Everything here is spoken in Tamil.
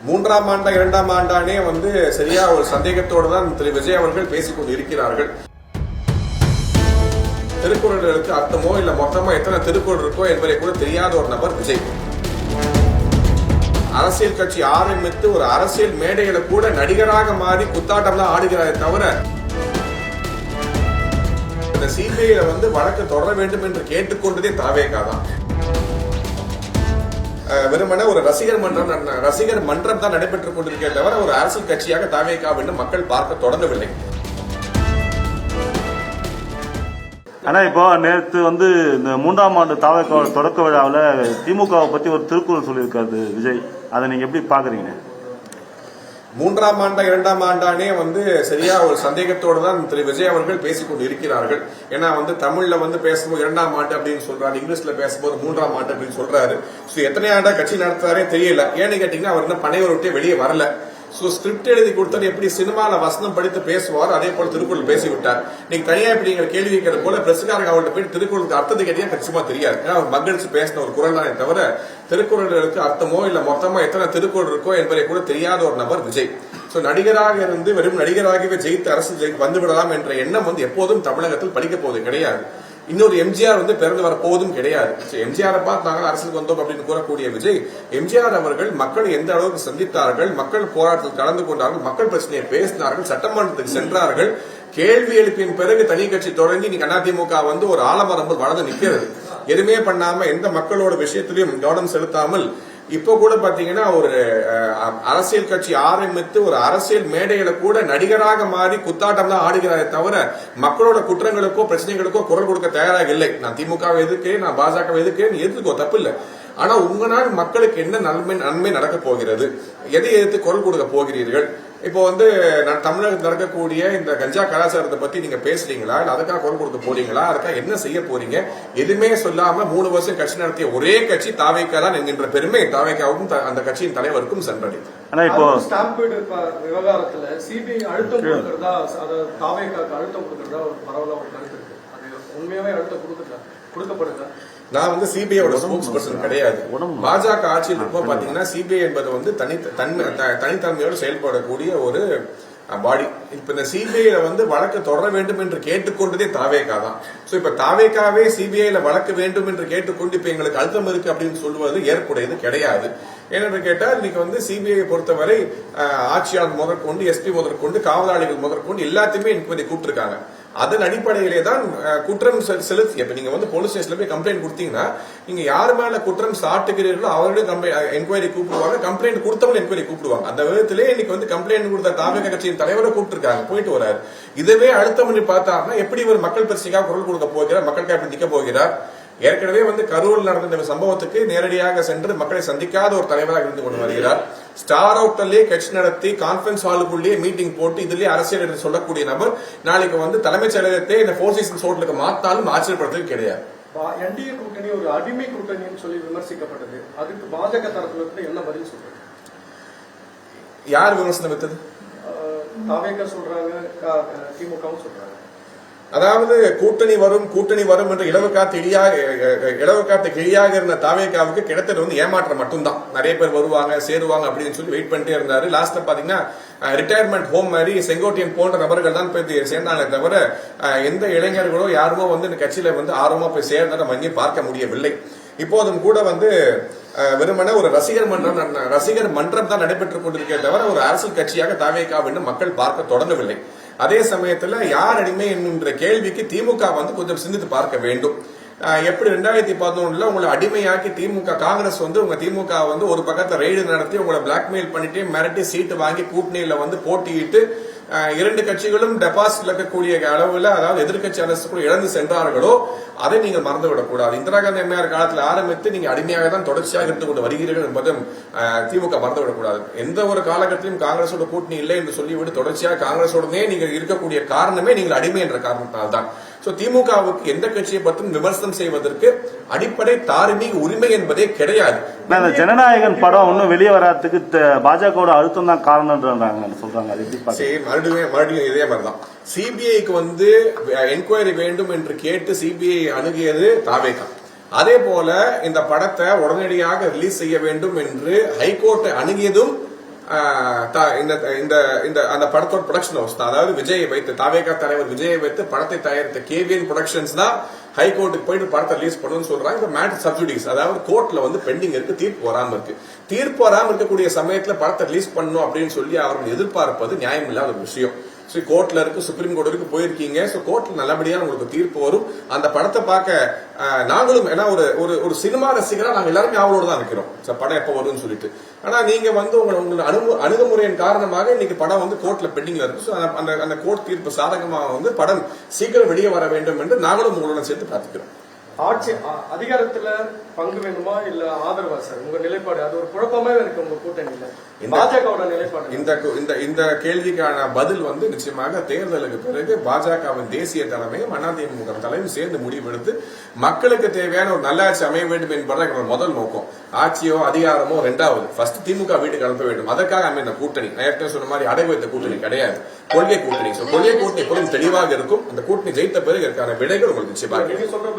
மூன்றாம் ஆண்டா இரண்டாம் ஆண்டானே சரியா ஒரு சந்தேகத்தோடு தான் திரு விஜய் அவர்கள் பேசிக்கொண்டு இருக்கிறார்கள். திருக்குறளுக்கு அர்த்தமோ இல்ல மொத்தமா எத்தனை திருக்குறள் இருக்கோ என்பதை கூட தெரியாத ஒரு நபர் விஜய். அரசியல் கட்சி ஆரம்பித்து ஒரு அரசியல் மேடைகளை கூட நடிகராக மாறி குத்தாட்டம் தான் ஆடுகிறாரே தவிர இந்த சிபிஐ வழக்கு தொடர வேண்டும் என்று கேட்டுக்கொண்டதே தாவேகாதான். வெறுமனே ஒரு ரசிகர் மன்றம் தான் நடைபெற்றுக் கொண்டிருக்கே தவிர ஒரு அரசியல் கட்சியாக தாவேகா என்று மக்கள் பார்க்க தொடங்கவில்லை. ஆனா இப்போ நேற்று இந்த 3ஆம் ஆண்டு தாவேகா தொடக்க விழாவில் திமுகவை பத்தி ஒரு திருக்குறள் சொல்லியிருக்காரு விஜய். அதை நீங்க எப்படி பாக்குறீங்க? மூன்றாம் ஆண்டா இரண்டாம் ஆண்டானே சரியா ஒரு சந்தேகத்தோடு தான் திரு விஜய் அவர்கள் பேசிக்கொண்டு இருக்கிறார்கள். ஏன்னா தமிழ்ல பேசும்போது இரண்டாம் ஆண்டு அப்படின்னு சொல்றாரு, இங்கிலீஷ்ல பேசும்போது மூன்றாம் ஆண்டு அப்படின்னு சொல்றாரு. எத்தனை ஆண்டா கட்சி நடத்துறாரே தெரியல. ஏன்னு கேட்டீங்கன்னா அவர் இன்னும் பனையூரை விட்டு வெளியே வரல. ஸ்கிரிப்ட் எழுதி கொடுத்தாரு, எப்படி சினிமால வசனம் படித்து பேசுவார் அதே போல திருக்குறள் பேசிவிட்டார். நீங்க தனியா இப்படி கேள்வி கேட்கறது போல பிரசுக்காரங்க அவர்கிட்ட போய் திருக்குறளுக்கு அர்த்தத்தை கேட்டீங்க கட்சிமா தெரியாது. ஏன்னா அவர் மகிழ்ச்சி பேசின ஒரு குரல் தானே தவிர திருக்குறளுக்கு அர்த்தமோ இல்ல மொத்தமா எத்தனை திருக்குறள் இருக்கோ என்பதை கூட தெரியாத ஒரு நபர் விஜய். நடிகராக இருந்து வெறும் நடிகராகவே ஜெயித்து அரசு வந்துவிடலாம் என்ற எண்ணம் எப்போதும் தமிழகத்தில் படிக்க போவது கிடையாது. இன்னொரு எம்ஜிஆர் பிறந்து வர போவதும் கிடையாது. எம்ஜிஆரை பார்த்து நாங்கள் அரசுக்கு வந்தோம் அப்படின்னு கூறக்கூடிய விஜய், எம்ஜிஆர் அவர்கள் மக்களை எந்த அளவுக்கு சந்தித்தார்கள், மக்கள் போராட்டத்தில் கலந்து கொண்டார்கள், மக்கள் பிரச்சனையை பேசினார்கள், சட்டமன்றத்துக்கு சென்றார்கள், கேள்வி எழுப்பியின் பிறகு தனி கட்சி தொடங்கி இன்னைக்கு அதிமுக ஒரு ஆலமரம் வளர்ந்து நிற்கிறது. எதுவுமே பண்ணாம எந்த மக்களோட விஷயத்திலையும் கவனம் செலுத்தாமல் இப்ப கூட பாத்தீங்கன்னா ஒரு அரசியல் கட்சி ஆரம்பித்து ஒரு அரசியல் மேடைகளை கூட நடிகராக மாறி குத்தாட்டம் தான் ஆடுகிறாரே தவிர மக்களோட குற்றங்களுக்கோ பிரச்சனைகளுக்கோ குரல் கொடுக்க தயாராக இல்லை. நான் திமுகவை எதுக்கேன், நான் பாஜக எதுக்கேன், எதுக்கோ தப்பு இல்லை. ஆனா உங்களால் மக்களுக்கு என்ன நன்மை நடக்க போகிறது, எதை எதிர்த்து குரல் கொடுக்க போகிறீர்கள்? இப்போ தமிழகத்தில் நடக்கக்கூடிய இந்த கஞ்சா கலாச்சாரத்தை பத்தி நீங்க பேசுறீங்களா, இல்ல அதுக்காக குரல் கொடுக்க போறீங்களா, அதுக்காக என்ன செய்ய போறீங்க? எதுவுமே சொல்லாம 3 வருஷம் கட்சி நடத்திய ஒரே கட்சி தாவேகா தான் என்கின்ற பெருமை தாவேகாவுக்கும் அந்த கட்சியின் தலைவருக்கும் சென்றடையும். ஆனா இப்போ ஸ்டாம்பீடு விவகாரத்துல சிபிஐ அழுத்தம் கொடுக்கறதா, தாவேகாக்கு அழுத்தம் கொடுக்கறதா ஒரு பரவலா ஒரு கருத்து இருக்கு. அது உண்மையாவே அழுத்தம் கொடுக்கப்படுதா? நான் சிபிஐயோட ஸ்போக்ஸ் பர்சன் கிடையாது. பாஜக ஆட்சியில் இருக்கும் பாத்தீங்கன்னா சிபிஐ என்பது தனித்தன்மையோடு செயல்படக்கூடிய ஒரு பாடி. இப்ப இந்த சிபிஐல வழக்கு தொடர வேண்டும் என்று கேட்டுக்கொண்டதே தாவேகா தான். இப்ப தாவேகாவே சிபிஐல வழக்கு வேண்டும் என்று கேட்டுக்கொண்டு இப்ப எங்களுக்கு அழுத்தம் இருக்கு அப்படின்னு சொல்லுவது ஏற்புடையது கிடையாது. ஏனென்று கேட்டால் இன்னைக்கு சிபிஐ பொறுத்தவரை ஆட்சியாளர் முதற்கொண்டு, எஸ்பி முதற்கொண்டு, காவலாளிகள் முதற்கொண்டு எல்லாத்தையுமே என்கொயரி கூப்பிட்டுருக்காங்க. அதன் அடிப்படையிலே தான் குற்றம் செலுத்தி இப்ப நீங்க போலீஸ் ஸ்டேஷன்ல போய் கம்ப்ளைண்ட் கொடுத்தீங்கன்னா நீங்க யாரு மேல குற்றம் சாட்டுகிறீர்களோ அவர்களே என்கொயரி கூப்பிடுவாங்க, கம்ப்ளைண்ட் கொடுத்தவங்க என்கொயரி கூப்பிடுவாங்க. அந்த விதத்திலே இன்னைக்கு கம்ப்ளைண்ட் கொடுத்த தாவேகா கட்சியின் தலைவரை கூப்பிட்டுருக்காங்க, போயிட்டு வராரு. இதுவே அழுத்தம் பண்ணி பார்த்தாருன்னா எப்படி ஒரு மக்கள் பிரச்சனைக்காக குரல் கொடுக்க போகிறார், மக்களுக்காக எப்படி நிக்க போகிறார்? ஏற்கனவே கரூரில் நடந்த சம்பவத்துக்கு நேரடியாக சென்று மக்களை சந்திக்காத ஒரு தலைவராக இருந்து கொண்டு வருகிறார். ஸ்டார் ஹோட்டல்லே கட்சி நடத்தி கான்பரன்ஸ் ஹாலுக்குள்ளேயே மீட்டிங் போட்டு இதுலயே அரசியல் என்று சொல்லக்கூடிய நபர் நாளைக்கு தலைமைச் செயலகத்தை இந்த 4 சீசன்ஸ் ஹோட்டலுக்கு மாத்தாலும் ஆச்சரியப்படுறது கிடையாது. என்டிஏ கூட்டணி ஒரு அடிமை கூட்டணின்னு சொல்லி விமர்சிக்கப்பட்டது. அதுக்கு பாஜக தரப்புல இருந்து என்ன பதில் சொல்றது? யார் விமர்சனம் வைத்தது? தாவேகா சொல்றாங்க, திமுகவும் சொல்றாங்க. அதாவது கூட்டணி வரும் என்று இளவு காத்து கிளியாக இருந்த தாவேகாவுக்கு கிடைத்தது ஏமாற்றம் மட்டும்தான். நிறைய பேர் வருவாங்க சேருவாங்க அப்படின்னு சொல்லி வெயிட் பண்ணிட்டே இருந்தாரு. லாஸ்ட்ல பாத்தீங்கன்னா ரிட்டையர்மெண்ட் ஹோம் மாதிரி செங்கோட்டையன் போன்ற நபர்கள் தான் போய் சேர்ந்தாங்களே தவிர எந்த இளைஞர்களோ யாருமோ இந்த கட்சியில ஆர்வமா போய் சேர்ந்ததை வங்கி பார்க்க முடியவில்லை. இப்போதும் கூட வெறுமனே ஒரு ரசிகர் மன்றம் தான் நடைபெற்றுக் கொண்டிருக்கே தவிர ஒரு அரசியல் கட்சியாக தாவேகா என்று மக்கள் பார்க்க தொடங்கவில்லை. அதே சமயத்துல யார் அடிமை என்கின்ற கேள்விக்கு திமுக கொஞ்சம் சிந்தித்து பார்க்க வேண்டும். எப்படி 2011 உங்களை அடிமையாக்கி காங்கிரஸ் உங்க திமுக ஒரு பக்கத்துல ரெய்டு நடத்தி உங்களை பிளாக்மெயில் பண்ணிட்டு மிரட்டி சீட்டு வாங்கி கூட்டணியில போட்டியிட்டு 2 கட்சிகளும் டெபாசிட் இருக்கக்கூடிய அளவுல, அதாவது எதிர்கட்சி அரசு இழந்து சென்றார்களோ அதை நீங்கள் மறந்துவிடக்கூடாது. இந்திரா காந்தி அம்மையார் காலத்தில் ஆரம்பித்து நீங்க அடிமையாக தான் தொடர்ச்சியாக இருந்து கொண்டு வருகிறீர்கள் என்பதும் திமுக மறந்துவிடக்கூடாது. எந்த ஒரு காலகட்டத்திலும் காங்கிரஸோட கூட்டணி இல்லை என்று சொல்லிவிட்டு தொடர்ச்சியாக காங்கிரஸோடனே நீங்கள் இருக்கக்கூடிய காரணமே நீங்கள் அடிமை என்ற காரணத்தால் தான். திமுகவுக்கு எந்த கட்சியை பற்றும் விமர்சனம் செய்வதற்கு அடிப்படை தார்மீக உரிமை என்பதே கிடையாது. ஜனநாயகன் படம் ஒன்னும் வெளியே வராதுக்கு பாஜக அழுத்தம் தான் காரணம் சொல்றாங்க. மறுபடியும் இதே மாதிரிதான் சிபிஐக்கு என்கொயரி வேண்டும் என்று கேட்டு சிபிஐ அணுகியது தாவேகா. அதே போல இந்த படத்தை உடனடியாக ரிலீஸ் செய்ய வேண்டும் என்று ஹைகோர்ட்டை அணுகியதும் அந்த படத்தோட ப்ரொடக்ஷன் ஹவுஸ் தான், அதாவது விஜயை வைத்து தாவேகா தலைவர் விஜயை வைத்து படத்தை தயாரித்த கேவிஎன் ப்ரொடக்ஷன்ஸ் தான் ஹைகோர்ட்டுக்கு போயிட்டு படத்தை ரிலீஸ் பண்ணணும்னு சொல்றாங்க. இந்த மேட்டர் சப்சிடிஸ், அதாவது கோர்ட்ல வந்து பெண்டிங் இருக்கு, தீர்ப்பு வராம இருக்கு. தீர்ப்பு வராம இருக்கக்கூடிய சமயத்துல படத்தை ரிலீஸ் பண்ணணும் அப்படின்னு சொல்லி அவர்கள் எதிர்பார்ப்பது நியாயம் இல்லாத ஒரு விஷயம். கோர்ட்ல இருக்கு, சுப்ரீம் கோர்ட் வரைக்கும் போயிருக்கீங்க. கோர்ட்ல நல்லபடியா உங்களுக்கு தீர்ப்பு வரும். அந்த படத்தை பார்க்க நாங்களும், ஏன்னா ஒரு சினிமா ரசிகரா நாங்க எல்லாருமே அவளோட தான் இருக்கிறோம், படம் எப்ப வரும்னு சொல்லிட்டு. ஆனா நீங்க வந்து உங்களோட அணுகுமுறையின் காரணமாக இன்னைக்கு படம் வந்து கோர்ட்ல பெண்டிங்ல இருக்கு. அந்த கோர்ட் தீர்ப்பு சாதகமாக வந்து படம் சீக்கிரம் வெளியே வர வேண்டும் என்று நாங்களும் உங்களோட சேர்த்து பிரார்த்திக்கிறோம். ஆட்சி அதிகாரத்துல பங்கு வேணுமா இல்ல ஆதரவா சார் உங்க நிலைப்பாடு? அது ஒரு குழப்பமே இருக்கு உங்க கூட்டணியில. பாஜகவோட நிலைப்பாடு இந்த கேள்விக்கான பதில் வந்து நிச்சயமாக தேர்தலுக்கு பிறகு பாஜகவின் தேசிய தலைமையும் அதிமுக தலைமையும் சேர்ந்து முடிவெடுத்து மக்களுக்கு தேவையான ஒரு நல்லாட்சி அமைய வேண்டும் என்பது எங்களோட முதல் நோக்கம். ஆட்சியோ அதிகாரமோ ரெண்டாவது, ஃபர்ஸ்ட் திமுக வீட்டுக்கு அனுப்ப வேண்டும். அதற்காக அமைந்த கூட்டணி ஏற்கனவே சொன்ன மாதிரி அடகு வைத்த கூட்டணி கிடையாது, கொள்கை கூட்டணி. கொள்கை கூட்டணி எப்போதும் தெளிவாக இருக்கும். அந்த கூட்டணி ஜெயித்த பிறகு இதற்கான விடைகள் உங்களுக்கு நிச்சயமாக